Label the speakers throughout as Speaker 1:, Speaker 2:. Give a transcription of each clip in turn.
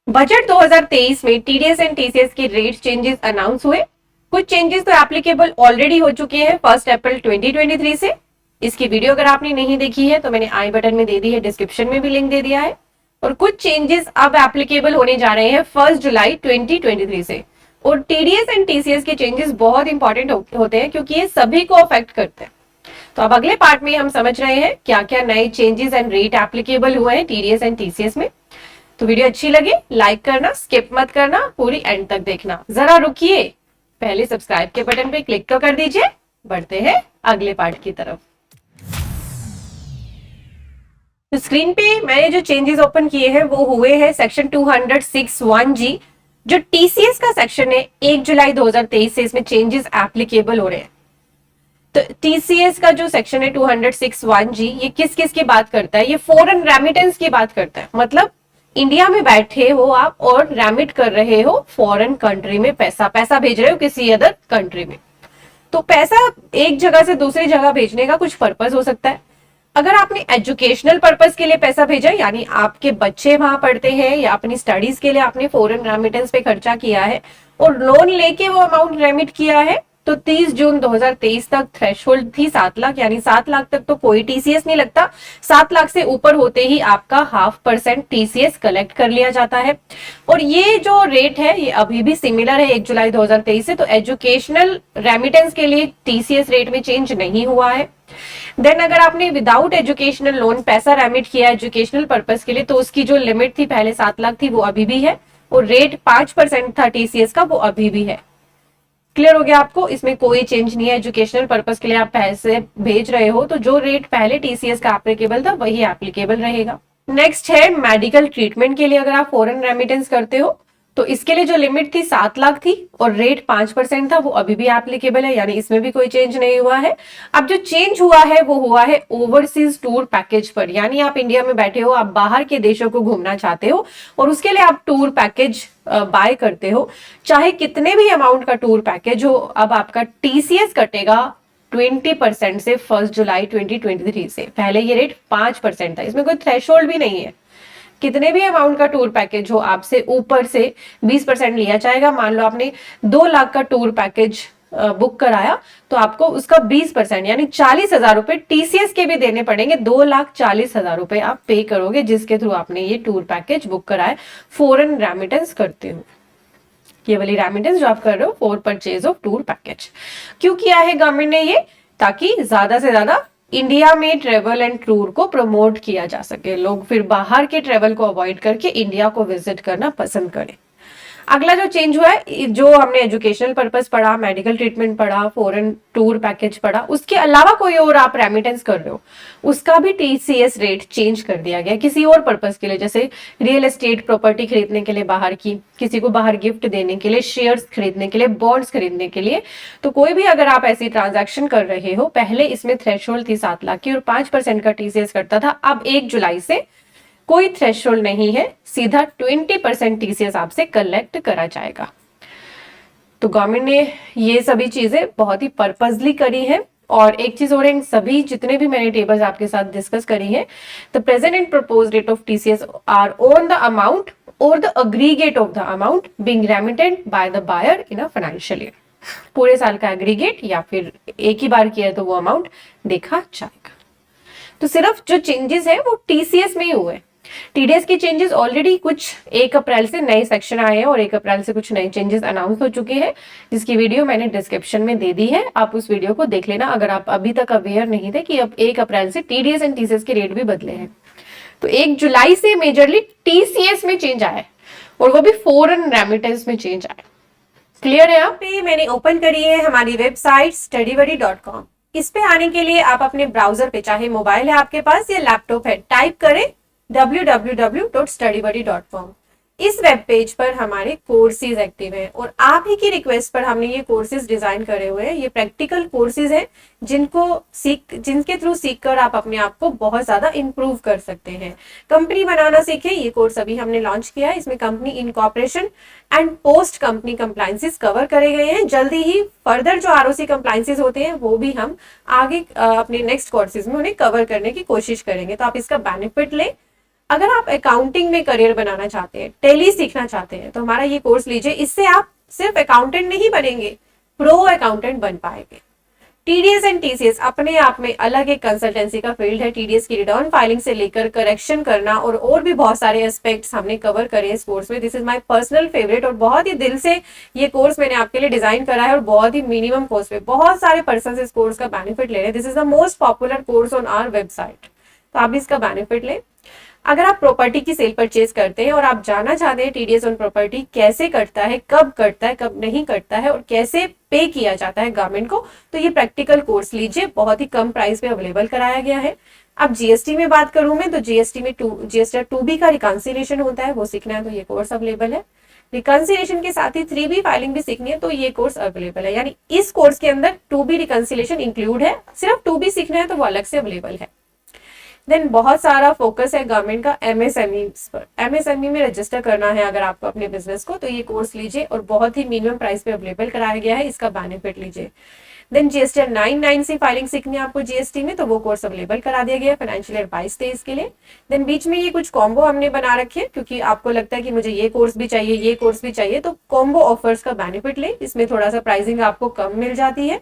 Speaker 1: Budget 2023 में TDS and TCS के rate changes announce हुए। कुछ चेंजेस तो एप्लीकेबल ऑलरेडी हो चुके हैं 1 अप्रैल 2023 से। इसकी वीडियो अगर आपने नहीं देखी है तो मैंने आई बटन में दे दी है, डिस्क्रिप्शन में भी लिंक दे दिया है। और कुछ चेंजेस अब एप्लीकेबल होने जा रहे हैं 1 जुलाई 2023 से। और टीडीएस एंड टीसीएस के चेंजेस बहुत इंपॉर्टेंट होते हैं क्योंकि ये सभी को अफेक्ट करते हैं। तो अब अगले पार्ट में हम समझ रहे हैं क्या क्या नए चेंजेस एंड रेट एप्लीकेबल हुए हैं टीडीएस एंड टीसीएस में। तो वीडियो अच्छी लगे लाइक करना, स्किप मत करना, पूरी एंड तक देखना। जरा रुकिए, पहले सब्सक्राइब के बटन पे क्लिक तो कर दीजिए। बढ़ते हैं अगले पार्ट की तरफ। तो स्क्रीन पे मैंने जो चेंजेस ओपन किए हैं वो हुए हैं सेक्शन 206(1)(g जो टीसीएस का सेक्शन है। 1 जुलाई 2023 से इसमें चेंजेस एप्लीकेबल हो रहे हैं। तो टीसीएस का जो सेक्शन है 206(1)(g ये किस किस की बात करता है? ये फॉरेन रेमिटेंस की बात करता है। मतलब इंडिया में बैठे हो आप और रेमिट कर रहे हो फॉरेन कंट्री में, पैसा भेज रहे हो किसी अदर कंट्री में। तो पैसा एक जगह से दूसरी जगह भेजने का कुछ पर्पस हो सकता है। अगर आपने एजुकेशनल पर्पस के लिए पैसा भेजा, यानी आपके बच्चे वहां पढ़ते हैं या अपनी स्टडीज के लिए आपने फॉरेन रेमिटेंस पे खर्चा किया है और लोन लेके वो अमाउंट रेमिट किया है, तो 30 जून 2023 तक थ्रेशोल्ड थी 7 लाख, यानी 7 लाख तक तो कोई टीसीएस नहीं लगता। 7 लाख से ऊपर होते ही आपका 0.5% टीसीएस कलेक्ट कर लिया जाता है। और ये जो रेट है ये अभी भी सिमिलर है 1 जुलाई 2023 से। तो एजुकेशनल रेमिटेंस के लिए टीसीएस रेट में चेंज नहीं हुआ है। देन अगर आपने विदाउट एजुकेशनल लोन पैसा रेमिट किया एजुकेशनल पर्पस के लिए, तो उसकी जो लिमिट थी पहले 7 लाख थी वो अभी भी है, और रेट 5% था टीसीएस का वो अभी भी है। क्लियर हो गया आपको? इसमें कोई चेंज नहीं है। एजुकेशनल पर्पस के लिए आप पैसे भेज रहे हो तो जो रेट पहले टीसीएस का एप्लीकेबल था वही एप्लीकेबल रहेगा। नेक्स्ट है मेडिकल ट्रीटमेंट के लिए अगर आप फॉरेन रेमिटेंस करते हो तो इसके लिए जो लिमिट थी 7 लाख थी और रेट 5% था वो अभी भी एप्लीकेबल है, यानी इसमें भी कोई चेंज नहीं हुआ है। अब जो चेंज हुआ है वो हुआ है ओवरसीज टूर पैकेज पर, यानी आप इंडिया में बैठे हो, आप बाहर के देशों को घूमना चाहते हो और उसके लिए आप टूर पैकेज बाय करते हो, चाहे कितने भी अमाउंट का टूर पैकेज हो। अब आपका टीसीएस कटेगा 20% से 1 जुलाई 2023 से। पहले ये रेट 5% था, इसमें कोई थ्रेशोल्ड भी नहीं है। कितने भी अमाउंट का टूर पैकेज हो आपसे ऊपर से 20% लिया जाएगा। मान लो आपने 2 लाख का टूर पैकेज बुक कराया तो आपको उसका 20% यानी 40,000 रुपए टीसीएस के भी देने पड़ेंगे। 2,40,000 रुपए आप पे करोगे जिसके थ्रू आपने ये टूर पैकेज बुक कराए, फॉरेन रेमिटेंस करते हो। ये वाली रेमिटेंस जो आप कर रहे हो for purchase of tour package. क्यों किया है गवर्नमेंट ने ये? ताकि ज्यादा से ज्यादा इंडिया में ट्रेवल एंड टूर को प्रमोट किया जा सके, लोग फिर बाहर के ट्रेवल को अवॉइड करके इंडिया को विजिट करना पसंद करें। अगला जो चेंज हुआ है, जो हमने एजुकेशनल पर्पस पढ़ा, मेडिकल ट्रीटमेंट पढ़ा, फॉरेन टूर पैकेज पढ़ा, उसके अलावा कोई और आप रेमिटेंस कर रहे हो उसका भी टीसीएस रेट चेंज कर दिया गया किसी और पर्पस के लिए, जैसे रियल एस्टेट प्रॉपर्टी खरीदने के लिए बाहर की, किसी को बाहर गिफ्ट देने के लिए, शेयर्स खरीदने के लिए, बॉन्ड्स खरीदने के लिए। तो कोई भी अगर आप ऐसी ट्रांजैक्शन कर रहे हो, पहले इसमें थ्रेशोल्ड थी 7 लाख की और 5% का टीसीएस करता था, अब 1 जुलाई से कोई थ्रेशोल्ड नहीं है, सीधा 20% टीसीएस आपसे कलेक्ट करा जाएगा। तो गवर्नमेंट ने ये सभी चीजें बहुत ही पर्पसली करी है। और एक चीज और, इन सभी जितने भी मैंने टेबल्स आपके साथ डिस्कस करी है, the present and proposed rate of TCS are on the amount और the aggregate of the amount being remitted by the buyer in a financial year. पूरे साल का एग्रीगेट या फिर एक ही बार किया तो वो अमाउंट देखा जाएगा। तो सिर्फ जो चेंजेस है वो टीसीएस में ही हुए। टीडीएस के चेंजेस ऑलरेडी कुछ 1 अप्रैल से नए सेक्शन आए हैं और 1 अप्रैल से कुछ नए चेंजेस अनाउंस हो चुके हैं, जिसकी वीडियो मैंने डिस्क्रिप्शन में दे दी है। आप उस वीडियो को देख लेना अगर आप अभी तक अवेयर नहीं थे कि अब 1 अप्रैल से टीडीएस एंड टीसीएस के रेट भी बदले हैं। तो 1 जुलाई से मेजरली टीसीएस में चेंज आया है और वो भी फॉरेन रेमिटेंस में चेंज आया। क्लियर है? यहाँ पे मैंने ओपन करी है हमारी वेबसाइट studybuddy.com। इस पे आने के लिए आप अपने ब्राउजर पे, चाहे मोबाइल है आपके पास या लैपटॉप है, टाइप करें www.studybuddy.com। इस वेब पेज पर हमारे कोर्सेज एक्टिव हैं और आप ही की रिक्वेस्ट पर हमने ये कोर्सेज डिजाइन करे हुए हैं। ये प्रैक्टिकल कोर्सेज हैं जिनके थ्रू सीखकर आप अपने आप को बहुत ज्यादा इंप्रूव कर सकते हैं। कंपनी बनाना सीखें, ये कोर्स अभी हमने लॉन्च किया है। इसमें company incorporation and post company compliances cover करे गए हैं। जल्दी ही फर्दर जो आरओसी कंप्लायंसेस होते हैं वो भी हम आगे अपने नेक्स्ट कोर्सेज में उन्हें कवर करने की कोशिश करेंगे। तो आप इसका बेनिफिट लें। अगर आप अकाउंटिंग में करियर बनाना चाहते हैं, टेली सीखना चाहते हैं, तो हमारा ये कोर्स लीजिए। इससे आप सिर्फ अकाउंटेंट नहीं बनेंगे, प्रो अकाउंटेंट बन पाएंगे। टीडीएस एंड टीसीएस अपने आप में अलग एक कंसल्टेंसी का फील्ड है। टीडीएस की रिटर्न फाइलिंग से लेकर करेक्शन करना और भी बहुत सारे एस्पेक्ट्स हमने कवर करे इस कोर्स में। This is my personal favourite और बहुत ही दिल से ये कोर्स मैंने आपके लिए डिजाइन करा है और बहुत ही मिनिमम कॉस्ट पे बहुत सारे पर्सन इस कोर्स का बेनिफिट ले रहे हैं। This is the most popular course on our website, तो आप इसका बेनिफिट लें। अगर आप प्रॉपर्टी की सेल परचेज करते हैं और आप जानना चाहते हैं टीडीएस ऑन प्रॉपर्टी कैसे कटता है, कब नहीं कटता है और कैसे पे किया जाता है गवर्नमेंट को, तो ये प्रैक्टिकल कोर्स लीजिए, बहुत ही कम प्राइस पे अवेलेबल कराया गया है। अब जीएसटी में बात करूं मैं, तो जीएसटी में जीएसटी 2B का रिकंसिलिएशन होता है, वो सीखना है तो ये कोर्स अवेलेबल है। रिकंसिलिएशन के साथ ही 3B फाइलिंग भी सीखनी है तो ये कोर्स अवेलेबल है। यानी इस कोर्स के अंदर 2B रिकंसिलिएशन इंक्लूड है, सिर्फ 2B सीखना है तो वो अलग से अवेलेबल है। देन बहुत सारा फोकस है गवर्नमेंट का एमएसएमई पर। एमएसएमई में रजिस्टर करना है अगर आपको अपने बिजनेस को, तो ये कोर्स लीजिए और बहुत ही मिनिमम प्राइस पे अवेलेबल कराया गया है, इसका बेनिफिट लीजिए। देन जीएसटी 99C फाइलिंग सीखनी है आपको जीएसटी में, तो वो कोर्स अवेलेबल करा दिया गया है फाइनेंशियल ईयर 22-23 के लिए। देन बीच में ये कुछ कॉम्बो हमने बना रखे हैं, क्योंकि आपको लगता है कि मुझे ये कोर्स भी चाहिए, ये कोर्स भी चाहिए, तो कॉम्बो ऑफर्स का बेनिफिट ले, इसमें थोड़ा सा प्राइसिंग आपको कम मिल जाती है।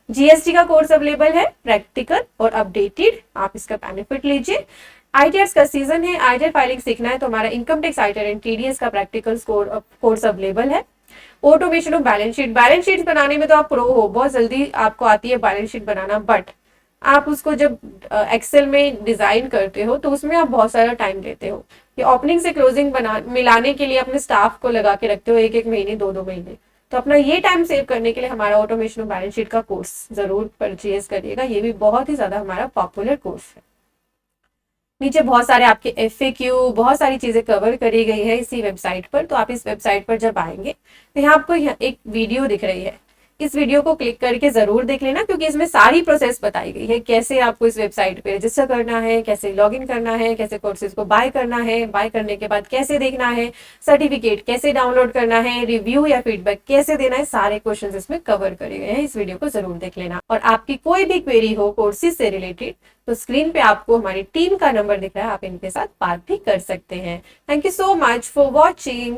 Speaker 1: जीएसटी का कोर्स अवेलेबल है प्रैक्टिकल और अपडेटेड, आप इसका बेनिफिट लीजिए। आईटीआर का सीजन है, आईटीआर फाइलिंग सीखना है तो हमारा income tax ITR and TDS का प्रैक्टिकल कोर्स अवेलेबल है। ऑटोमेशन ऑफ बैलेंस शीट बनाने में तो आप प्रो हो, बहुत जल्दी आपको आती है बैलेंस शीट बनाना, बट आप उसको जब एक्सेल में डिजाइन करते हो तो उसमें आप बहुत सारा टाइम लेते हो। ये ओपनिंग से क्लोजिंग मिलाने के लिए अपने स्टाफ को लगा के रखते हो 1-1 महीने 2-2 महीने, तो अपना ये टाइम सेव करने के लिए हमारा ऑटोमेशन ऑफ बैलेंस शीट का कोर्स जरूर परचेज करिएगा, ये भी बहुत ही ज्यादा हमारा पॉपुलर कोर्स है। नीचे बहुत सारे आपके एफएक्यू, बहुत सारी चीजें कवर करी गई है इसी वेबसाइट पर, तो आप इस वेबसाइट पर जब आएंगे तो यहाँ आपको एक वीडियो दिख रही है, इस वीडियो को क्लिक करके जरूर देख लेना, क्योंकि इसमें सारी प्रोसेस बताई गई है, कैसे आपको इस वेबसाइट पे रजिस्टर करना है, कैसे लॉगिन करना है, कैसे कोर्सेज को बाय करना है, बाय करने के बाद कैसे देखना है, सर्टिफिकेट कैसे डाउनलोड करना है, रिव्यू या फीडबैक कैसे देना है, सारे क्वेश्चन इसमें कवर करे गए हैं। इस वीडियो को जरूर देख लेना। और आपकी कोई भी क्वेरी हो कोर्सेज से रिलेटेड, तो स्क्रीन पे आपको हमारी टीम का नंबर दिख रहा है, आप इनके साथ बात भी कर सकते हैं। Thank you so much for watching.